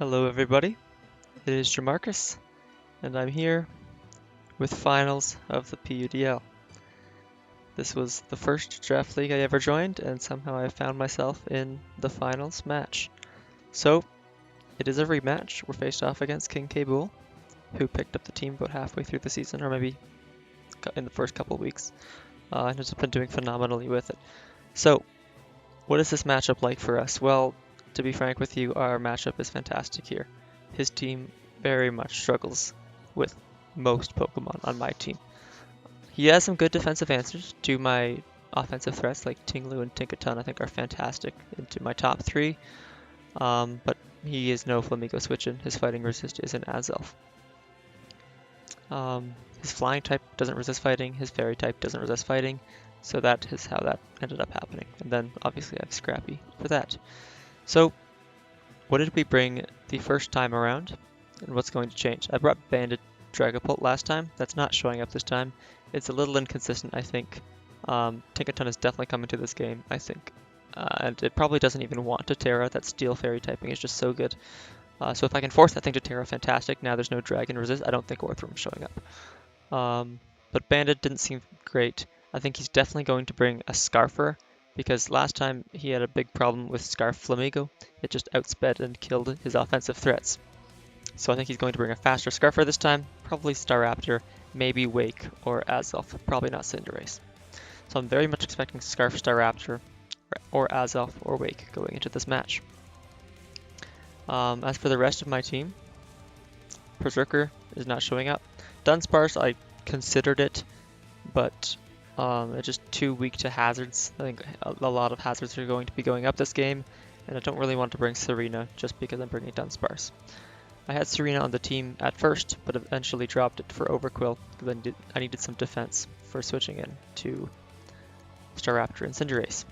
Hello everybody, it is Jamarcus, and I'm here with finals of the PUDL. This was the first draft league I ever joined, and somehow I found myself in the finals match. So, it is a rematch. We're faced off against King Kabul, who picked up the team about halfway through the season, or maybe in the first couple of weeks, and has been doing phenomenally with it. So, what is this matchup like for us? Well, to be frank with you, our matchup is fantastic here. His team very much struggles with most Pokemon on my team. He has some good defensive answers to my offensive threats, like Tinglu and Tinkaton I think are fantastic into my top three, but he is no Flamigo switch-in. His fighting resist is an Azelf. His flying type doesn't resist fighting, his fairy type doesn't resist fighting, so that is how that ended up happening. And then obviously I have Scrappy for that. So what did we bring the first time around, and what's going to change? I brought Banded Dragapult last time. That's not showing up this time. It's a little inconsistent, I think. Tinkaton is definitely coming to this game, I think. And it probably doesn't even want to Terra. That Steel Fairy typing is just so good. So if I can force that thing to Terra, fantastic. Now there's no Dragon Resist. I don't think Orthram's showing up. But Banded didn't seem great. I think he's definitely going to bring a Scarfer, because last time he had a big problem with Scarf Flamigo. It just outsped and killed his offensive threats. So I think he's going to bring a faster Scarfer this time, probably Staraptor, maybe Wake or Azelf, probably not Cinderace. So I'm very much expecting Scarf Staraptor or Azelf or Wake going into this match. As for the rest of my team, Berserker is not showing up. Dunsparce, I considered it, but it's just too weak to hazards. I think a lot of hazards are going to be going up this game, and I don't really want to bring Serena just because I'm bringing Dunsparce. I had Serena on the team at first, but eventually dropped it for Overquill because I needed some defense for switching in to Staraptor and Cinderace.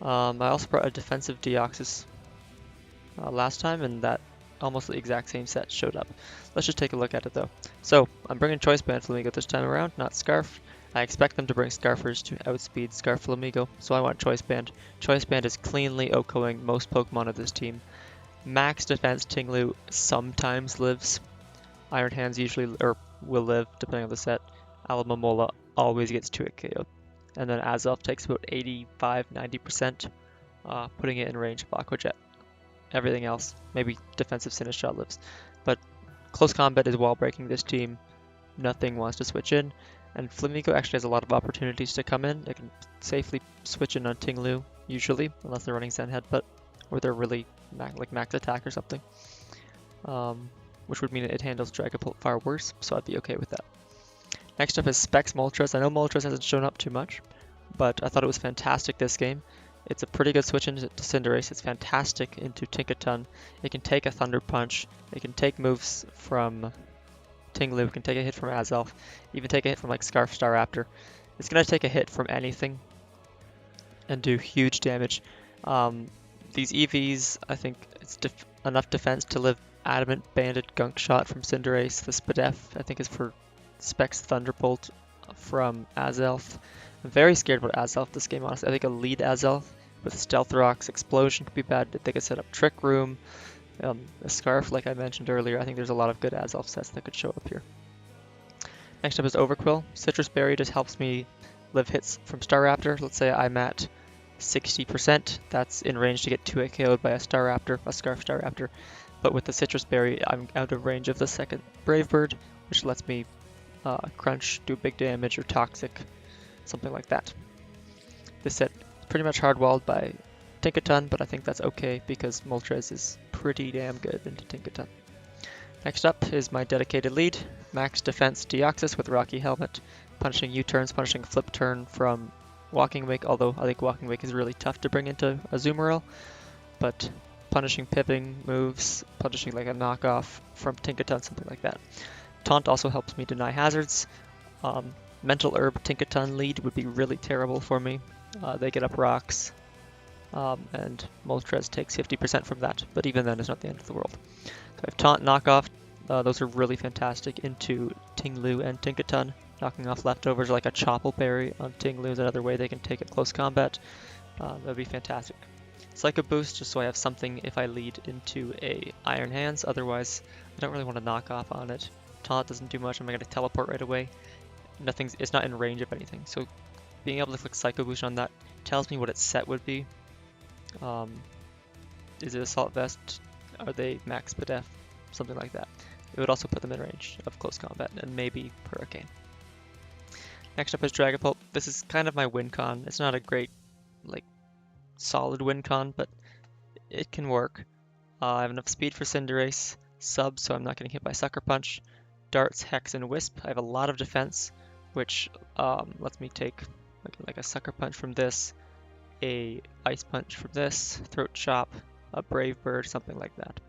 I also brought a defensive Deoxys last time, and that almost the exact same set showed up. Let's just take a look at it though. So I'm bringing Choice Band Flamigo this time around, not Scarf. I expect them to bring Scarfers to outspeed Scarf Flamigo, so I want Choice Band. Choice Band is cleanly OHKOing most Pokemon of this team. Max Defense Tinglu sometimes lives. Iron Hands usually will live depending on the set. Alomomola always gets 2-hit KO'd. And then Azelf takes about 85-90%, putting it in range of Aqua Jet. Everything else, maybe defensive Sinistcha lives. But close combat is wall breaking this team. Nothing wants to switch in. And Flamigo actually has a lot of opportunities to come in. It can safely switch in on Tinglu, usually, unless they're running Zen Headbutt, or they're really like max attack or something. Which would mean it handles Dragapult far worse, so I'd be okay with that. Next up is Specs Moltres. I know Moltres hasn't shown up too much, but I thought it was fantastic this game. It's a pretty good switch into Cinderace. It's fantastic into Tinkaton. It can take a Thunder Punch. It can take moves from Tinglu. It can take a hit from Azelf. Even take a hit from like Scarf Staraptor. It's going to take a hit from anything and do huge damage. These EVs, I think it's enough defense to live Adamant Banded Gunk Shot from Cinderace. The Spadef, I think, is for Specs Thunderbolt from Azelf. I'm very scared about Azelf this game, honestly. I think a lead Azelf with Stealth Rocks, Explosion could be bad. They could set up Trick Room, a Scarf, like I mentioned earlier. I think there's a lot of good Azelf sets that could show up here. Next up is Overquill. Citrus Berry just helps me live hits from Staraptor. Let's say I'm at 60%. That's in range to get 2-hit KO'd by a Staraptor, a Scarf Staraptor. But with the Citrus Berry, I'm out of range of the second Brave Bird, which lets me crunch, do big damage, or toxic, something like that. This set is pretty much hard-walled by Tinkaton, but I think that's okay because Moltres is pretty damn good into Tinkaton. Next up is my dedicated lead, Max Defense Deoxys with Rocky Helmet, punishing U-turns, punishing Flip Turn from Walking Wake, although I think Walking Wake is really tough to bring into Azumarill, but punishing pivoting moves, punishing like a knockoff from Tinkaton, something like that. Taunt also helps me deny hazards. Mental Herb Tinkaton lead would be really terrible for me. They get up rocks, and Moltres takes 50% from that, but even then it's not the end of the world. So I have Taunt, Knockoff, those are really fantastic into Tinglu and Tinkaton. Knocking off leftovers like a Choppleberry on Tinglu is another way they can take it close combat. That would be fantastic. Psycho Boost just so I have something if I lead into a Iron Hands. Otherwise, I don't really want to knock off on it. Taunt doesn't do much. I'm going to teleport right away. It's not in range of anything. So being able to click Psycho Boost on that tells me what its set would be. Is it Assault Vest? Are they max PUDL? Something like that. It would also put them in range of close combat and maybe Hurricane. Next up is Dragapult. This is kind of my win con. It's not a great, like, solid win con, but it can work. I have enough speed for Cinderace, sub, so I'm not getting hit by Sucker Punch, Darts, Hex, and Wisp. I have a lot of defense, which lets me take like a Sucker Punch from this, a Ice Punch from this, Throat Chop, a Brave Bird, something like that.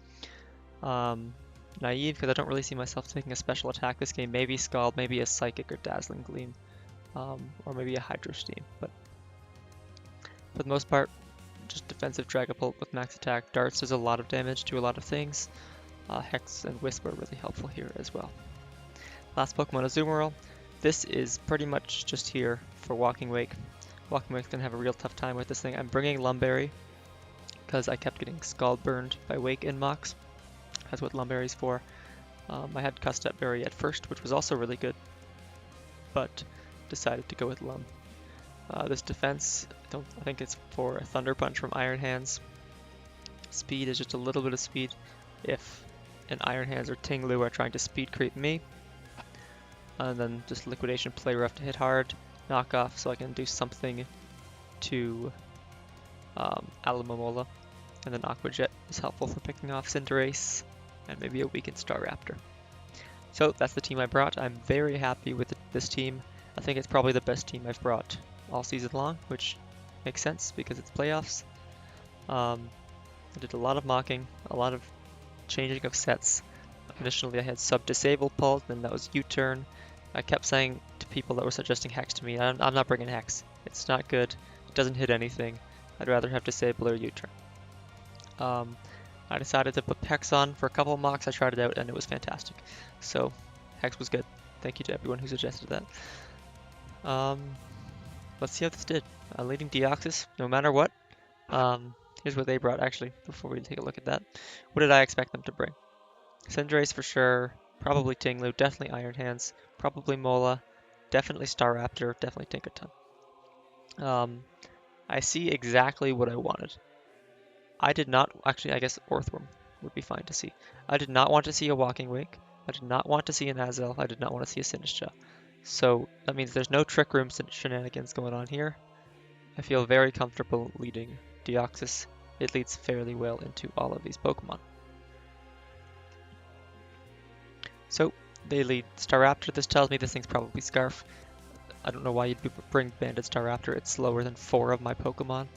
Naive, because I don't really see myself taking a special attack this game. Maybe Scald, maybe a Psychic or Dazzling Gleam, or maybe a Hydro Steam. But for the most part, just defensive Dragapult with max attack. Darts does a lot of damage to a lot of things. Hex and Wisp are really helpful here as well. Last Pokemon is Azumarill. This is pretty much just here for Walking Wake. Walking Wake's gonna have a real tough time with this thing. I'm bringing Lumberry because I kept getting Scald burned by Wake in mocks. That's what Lumberry's for. I had Custap Berry at first, which was also really good, but decided to go with Lum. This defense, I think it's for a Thunder Punch from Iron Hands. Speed is just a little bit of speed if an Iron Hands or Tinglu are trying to speed creep me. And then just Liquidation, Play Rough to hit hard, knock off so I can do something to Alomomola. And then Aqua Jet is helpful for picking off Cinderace and maybe a weakened Staraptor. So that's the team I brought. I'm very happy with this team. I think it's probably the best team I've brought all season long, which makes sense because it's playoffs. I did a lot of mocking, a lot of changing of sets. Initially I had sub-disable pulled, then that was U-turn. I kept saying to people that were suggesting Hex to me, I'm not bringing Hex. It's not good. It doesn't hit anything. I'd rather have disable or U-turn. I decided to put Hex on for a couple of mocks. I tried it out and it was fantastic. So Hex was good. Thank you to everyone who suggested that. Let's see how this did. Leading Deoxys, no matter what. Here's what they brought actually, before we take a look at that. What did I expect them to bring? Cinderace for sure, probably Tinglu, definitely Iron Hands, probably Mola, definitely Staraptor, definitely Tinkaton. I see exactly what I wanted. I did not, actually I guess Orthworm would be fine to see. I did not want to see a Walking Wake, I did not want to see an Azel, I did not want to see a Sinistcha. So that means there's no Trick Room shenanigans going on here. I feel very comfortable leading Deoxys. It leads fairly well into all of these Pokemon. So they lead Staraptor. This tells me this thing's probably Scarf. I don't know why you'd bring Banded Staraptor. It's slower than 4 of my Pokemon.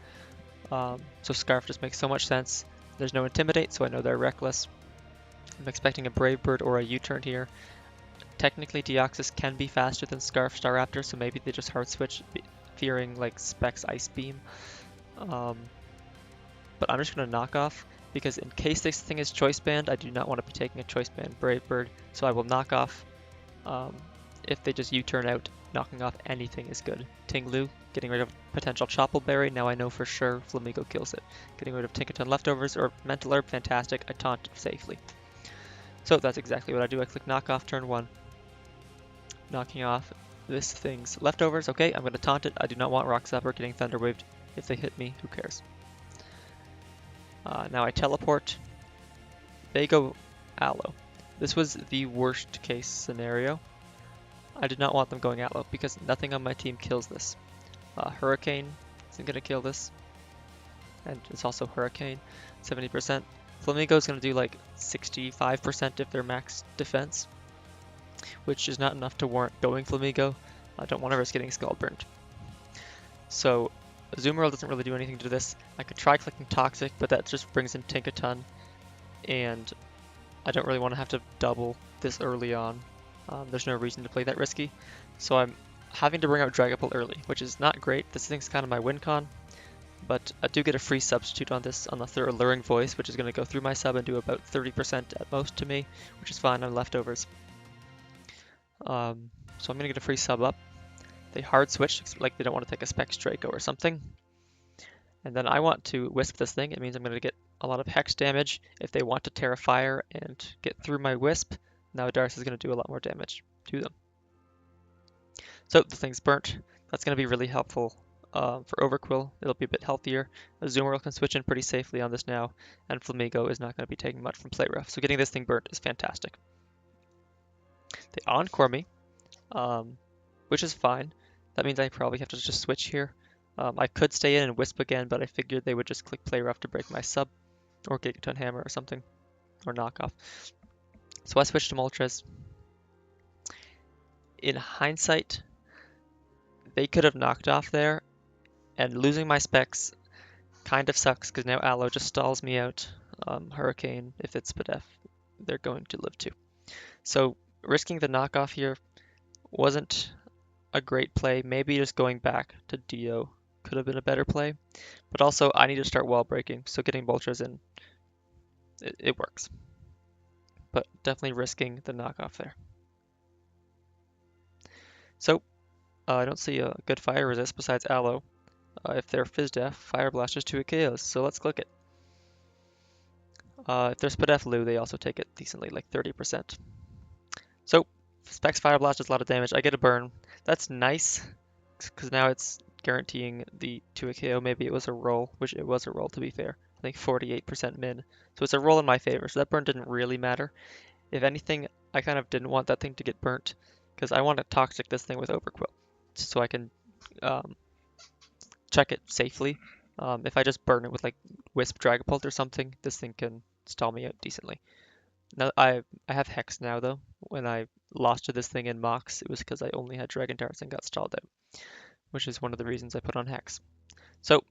So Scarf just makes so much sense. There's no Intimidate, so I know they're reckless. I'm expecting a Brave Bird or a U-turn here. Technically, Deoxys can be faster than Scarf Staraptor, so maybe they just hard switch, fearing like Specs Ice Beam. But I'm just going to knock off, because in case this thing is Choice Band, I do not want to be taking a Choice Band Brave Bird, so I will knock off. If they just U-turn out, knocking off anything is good. Tinglu, getting rid of potential Chople Berry, now I know for sure Flamigo kills it. Getting rid of Tinkaton Leftovers or Mental Herb, fantastic, I taunt safely. So that's exactly what I do, I click knock off turn 1. Knocking off this thing's Leftovers, okay, I'm going to taunt it, I do not want Rock Slapper getting Thunder Waved. If they hit me, who cares? Now I teleport. They go Aloe. This was the worst case scenario. I did not want them going Aloe because nothing on my team kills this. Hurricane isn't going to kill this. And it's also Hurricane, 70%. Flamigo is going to do like 65% if they're max defense, which is not enough to warrant going Flamigo. I don't want to risk getting Scald burned. So Azumarill doesn't really do anything to this. I could try clicking Toxic, but that just brings in Tinkaton, and I don't really want to have to double this early on. There's no reason to play that risky, so I'm having to bring out Dragapult early, which is not great. This thing's kind of my win con, but I do get a free substitute on this on the third Alluring Voice, which is going to go through my sub and do about 30% at most to me, which is fine on leftovers. So I'm going to get a free sub up. They hard switch, like they don't want to take a Specs Draco or something. And then I want to wisp this thing. It means I'm going to get a lot of hex damage. If they want to Terra Fire and get through my wisp, now Darce is going to do a lot more damage to them. So the thing's burnt. That's going to be really helpful for Overquill. It'll be a bit healthier. Azumarill can switch in pretty safely on this now, and Flamigo is not going to be taking much from Play Rough. So getting this thing burnt is fantastic. They Encore me, which is fine. That means I probably have to just switch here. I could stay in and Wisp again, but I figured they would just click Play Rough to break my sub, or Gigaton Hammer or something, or Knockoff. So I switched to Moltres. In hindsight, they could have knocked off there, and losing my specs kind of sucks because now Aloe just stalls me out. Hurricane, if it's Spadef, they're going to live too. So risking the knockoff here wasn't a great play. Maybe just going back to Dio could have been a better play, but also I need to start wall breaking, so getting Moltres in, it works. But definitely risking the knockoff there. So I don't see a good fire resist besides Aloe. If they're Fizdef, Fire Blast is 2 KOs, so let's click it. If they're Spadef Lu, they also take it decently, like 30%. So Specs Fire Blast does a lot of damage. I get a burn. That's nice, because now it's guaranteeing the 2 KO. Maybe it was a roll, which it was a roll to be fair. I think 48% min. So it's a roll in my favor, so that burn didn't really matter. If anything, I kind of didn't want that thing to get burnt, because I want to Toxic this thing with Overquill, so I can check it safely. If I just burn it with like Wisp Dragapult or something, this thing can stall me out decently. Now I have Hex now though. When I lost to this thing in Mox, it was because I only had Dragon Darts and got stalled out, which is one of the reasons I put on Hex. So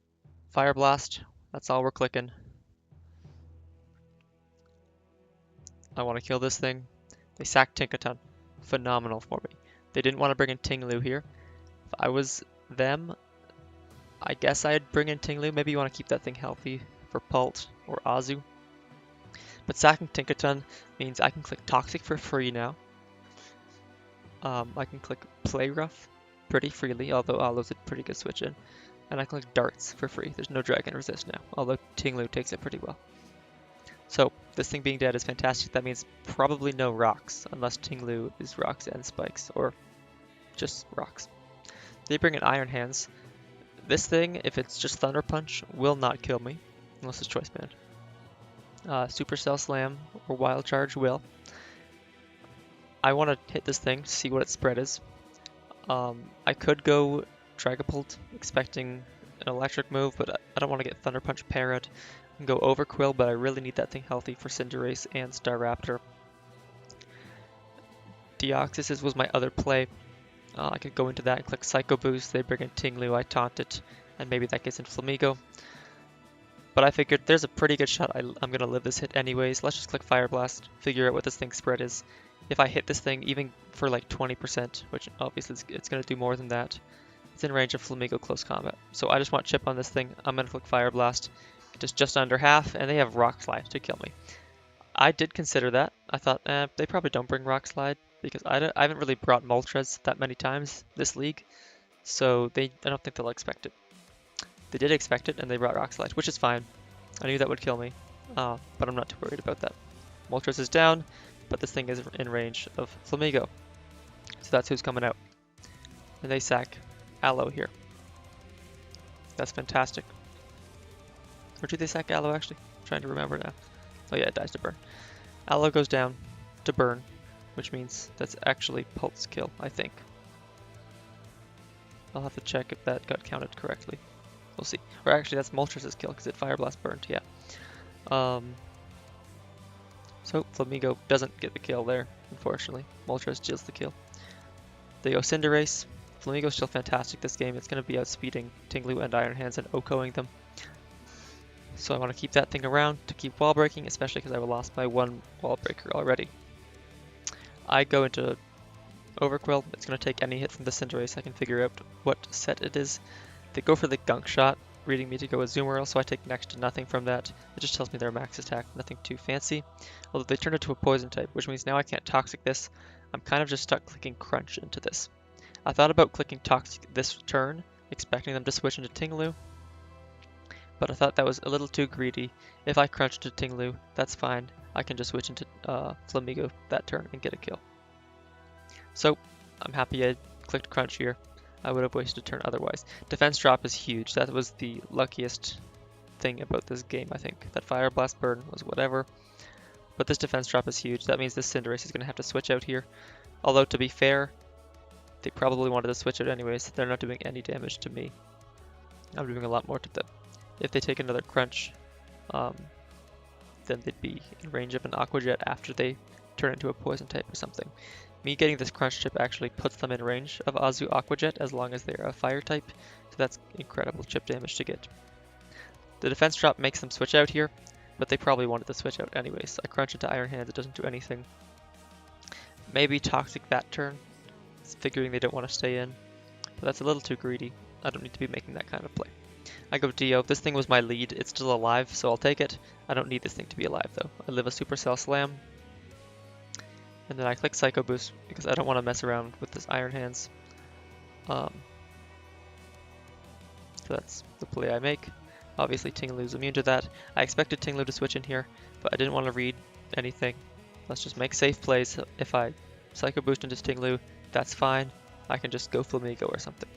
Fire Blast, that's all we're clicking. I want to kill this thing. They sacked Tinkaton. Phenomenal for me. They didn't want to bring in Tinglu here. If I was them, I guess I'd bring in Tinglu. Maybe you want to keep that thing healthy for Pult or Azu. But sacking Tinkaton means I can click Toxic for free now. I can click Play Rough pretty freely, although Aloe's a pretty good switch in. And I can click Darts for free. There's no Dragon Resist now, although Tinglu takes it pretty well. So this thing being dead is fantastic. That means probably no rocks, unless Tinglu is rocks and spikes, or just rocks. They bring in Iron Hands. This thing, if it's just Thunder Punch, will not kill me, unless it's Choice Band. Supercell Slam or Wild Charge will. I want to hit this thing to see what its spread is. I could go Dragapult, expecting an electric move, but I don't want to get Thunder Punch parried. I can go Overquill, but I really need that thing healthy for Cinderace and Staraptor. Deoxys was my other play. I could go into that and click Psycho Boost. They bring in Tinglu, I taunt it, and maybe that gets in Flamigo. But I figured there's a pretty good shot I'm going to live this hit anyways. Let's just click Fire Blast, figure out what this thing's spread is. If I hit this thing even for like 20%, which obviously it's going to do more than that, it's in range of Flamigo close combat. So I just want chip on this thing. I'm going to click Fire Blast. Just under half, and they have Rock Slide to kill me. I did consider that. I thought, they probably don't bring Rock Slide, because I haven't really brought Moltres that many times this league, so I don't think they'll expect it. They did expect it, and they brought Rock Slide, which is fine. I knew that would kill me, but I'm not too worried about that. Moltres is down, but this thing is in range of Flamigo, so that's who's coming out. And they sack Aloe here. That's fantastic. Or did they sack Aloe actually? I'm trying to remember now. Oh yeah, it dies to burn. Aloe goes down to burn, which means that's actually Pult's kill, I think. I'll have to check if that got counted correctly. We'll see. Or actually, that's Moltres' kill because it Fire Blast burned, yeah. So Flamigo doesn't get the kill there, unfortunately. Moltres steals the kill. They go Cinderace. Flamigo's still fantastic this game. It's going to be outspeeding Tinglu and Iron Hands and OHKOing them. So I want to keep that thing around to keep wall breaking, especially because I lost my one wall breaker already. I go into Overquill. It's going to take any hit from the Cinderace. I can figure out what set it is. They go for the Gunk Shot, reading me to go with Azumarill, so I take next to nothing from that. It just tells me their max attack, nothing too fancy. Although they turned it to a poison type, which means now I can't Toxic this. I'm kind of just stuck clicking Crunch into this. I thought about clicking Toxic this turn, expecting them to switch into Tinglu, but I thought that was a little too greedy. If I crunch to Tinglu, that's fine. I can just switch into Flamigo that turn and get a kill. So I'm happy I clicked crunch here. I would have wasted a turn otherwise. Defense drop is huge. That was the luckiest thing about this game, I think. That Fire Blast burn was whatever. But this defense drop is huge. That means this Cinderace is going to have to switch out here. Although, to be fair, they probably wanted to switch out anyways. They're not doing any damage to me. I'm doing a lot more to them. If they take another crunch, then they'd be in range of an Aqua Jet after they turn into a poison type or something. Me getting this crunch chip actually puts them in range of Azu Aqua Jet as long as they're a fire type, so that's incredible chip damage to get. The defense drop makes them switch out here, but they probably wanted to switch out anyways. I crunch into Iron Hands, it doesn't do anything. Maybe Toxic that turn, figuring they don't want to stay in, but that's a little too greedy. I don't need to be making that kind of play. I go Dio. This thing was my lead. It's still alive, so I'll take it. I don't need this thing to be alive, though. I live a Supercell Slam. And then I click Psycho Boost because I don't want to mess around with this Iron Hands. So that's the play I make. Obviously, Tinglu's immune to that. I expected Tinglu to switch in here, but I didn't want to read anything. Let's just make safe plays. If I Psycho Boost into Tinglu, that's fine. I can just go Flamigo or something.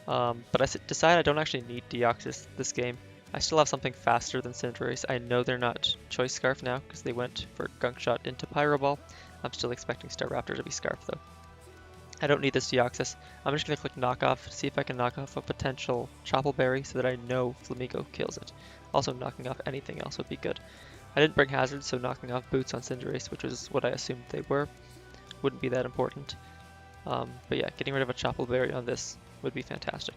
But I decided I don't actually need Deoxys this game. I still have something faster than Cinderace. I know they're not Choice Scarf now because they went for Gunk Shot into Pyro Ball. I'm still expecting Staraptor to be Scarf though. I don't need this Deoxys. I'm just going to click Knock Off to see if I can knock off a potential Chople Berry so that I know Flamigo kills it. Also, knocking off anything else would be good. I didn't bring Hazards, so knocking off Boots on Cinderace, which was what I assumed they were, wouldn't be that important. But yeah, getting rid of a Chople Berry on this would be fantastic.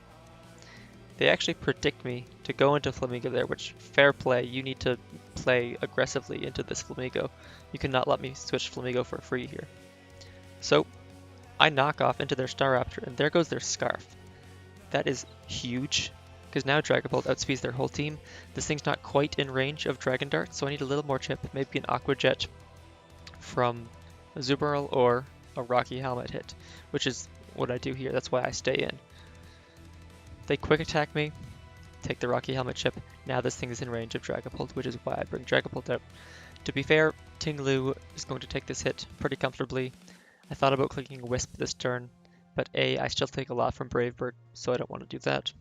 They actually predict me to go into Flamigo there, which, fair play, you need to play aggressively into this Flamigo. You cannot let me switch Flamigo for free here. So, I knock off into their Staraptor, and there goes their Scarf. That is huge, because now Dragon Bolt outspeeds their whole team. This thing's not quite in range of Dragon Dart, so I need a little more chip, maybe an Aqua Jet from Azumarill or a Rocky Helmet hit, which is what I do here. That's why I stay in. They quick attack me, take the Rocky Helmet chip. Now this thing is in range of Dragapult, which is why I bring Dragapult out. To be fair, Tinglu is going to take this hit pretty comfortably. I thought about clicking Wisp this turn, but A, I still take a lot from Brave Bird, so I don't want to do that.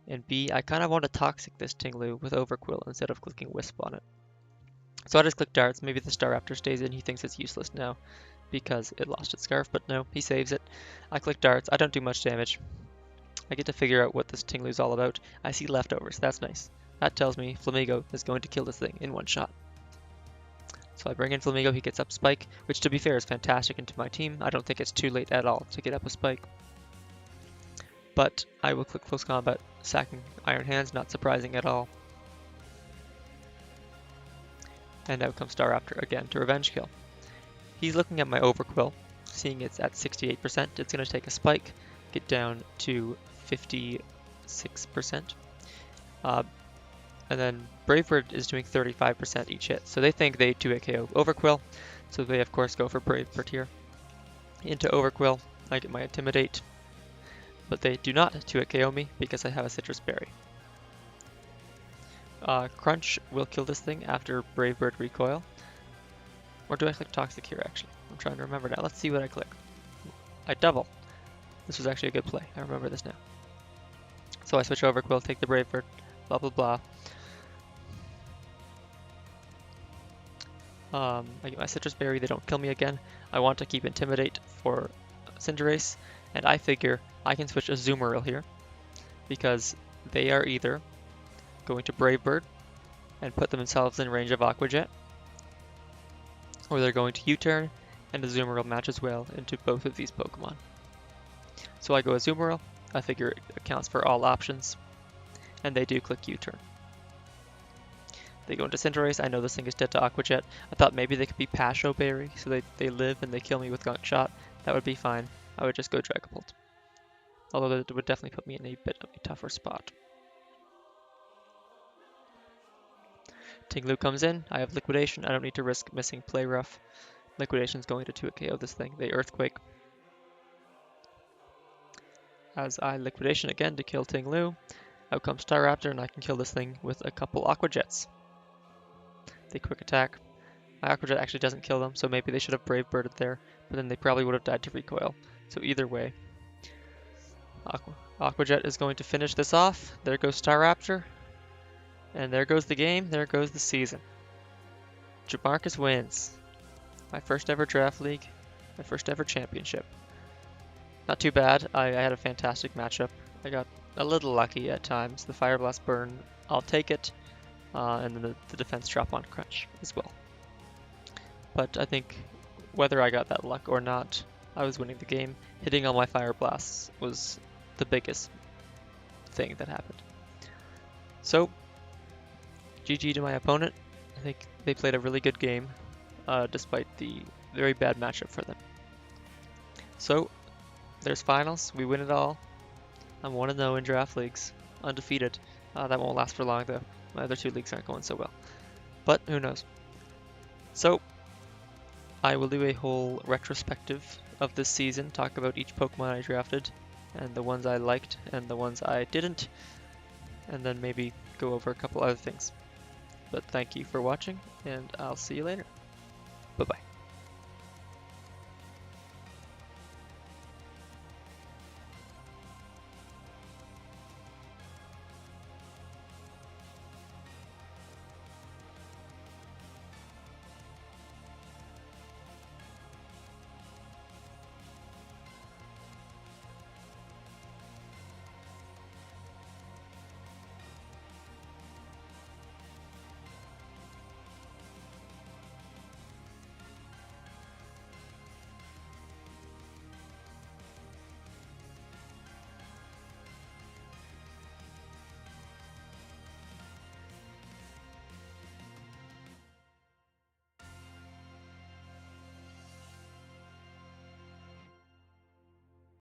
And B, I kind of want to Toxic this Tinglu with Overquill instead of clicking Wisp on it. So I just click Darts. Maybe the Staraptor stays in. He thinks it's useless now because it lost its Scarf, but no, he saves it. I click Darts. I don't do much damage. I get to figure out what this Tinglu's all about. I see leftovers. That's nice. That tells me Flamigo is going to kill this thing in one shot. So I bring in Flamigo. He gets up Spike, which to be fair is fantastic into my team. I don't think it's too late at all to get up a Spike. But I will click Close Combat, sacking Iron Hands, not surprising at all. And out comes Staraptor again to revenge kill. He's looking at my Overquill, seeing it's at 68%. It's going to take a Spike, get down to 56%. And then Brave Bird is doing 35% each hit. So they think they 2-hit KO Overquill. So they of course go for Brave Bird here. Into Overquill, I get my Intimidate. But they do not 2-hit KO me because I have a Citrus Berry. Crunch will kill this thing after Brave Bird Recoil. Or do I click Toxic here actually? I'm trying to remember now. Let's see what I click. I double. This was actually a good play. I remember this now. So I switch Overquill, take the Brave Bird, blah blah blah. I get my Citrus Berry, they don't kill me again. I want to keep Intimidate for Cinderace, and I figure I can switch Azumarill here, because they are either going to Brave Bird and put themselves in range of Aqua Jet, or they're going to U-turn, and Azumarill matches well into both of these Pokemon. So I go Azumarill, I figure it accounts for all options, and they do click U-turn. They go into Cinderace. I know this thing is dead to Aqua Jet. I thought maybe they could be Pasho Berry, so they live and they kill me with Gunk Shot. That would be fine. I would just go Dragapult. Although that would definitely put me in a bit of a tougher spot. Tinglu comes in. I have Liquidation. I don't need to risk missing Play Rough. Liquidation's going to 2-hit KO this thing. They Earthquake. As I Liquidation again to kill Tinglu. Out comes Staraptor, and I can kill this thing with a couple Aqua Jets. They quick attack. My Aqua Jet actually doesn't kill them, so maybe they should have Brave Birded there, but then they probably would have died to recoil. So either way, Aqua Jet is going to finish this off. There goes Staraptor. And there goes the game, there goes the season. Jamarcus wins. My first ever draft league, my first ever championship. Not too bad, I had a fantastic matchup. I got a little lucky at times. The Fire Blast burn, I'll take it. And then the defense drop on crunch as well. But I think whether I got that luck or not, I was winning the game. Hitting all my Fire Blasts was the biggest thing that happened. So, GG to my opponent. I think they played a really good game, despite the very bad matchup for them. So, there's finals. We win it all. I'm 1-0 in draft leagues, undefeated. That won't last for long though. My other 2 leagues aren't going so well, but who knows. So, I will do a whole retrospective of this season, talk about each Pokemon I drafted, and the ones I liked and the ones I didn't, and then maybe go over a couple other things. But thank you for watching, and I'll see you later. Bye-bye.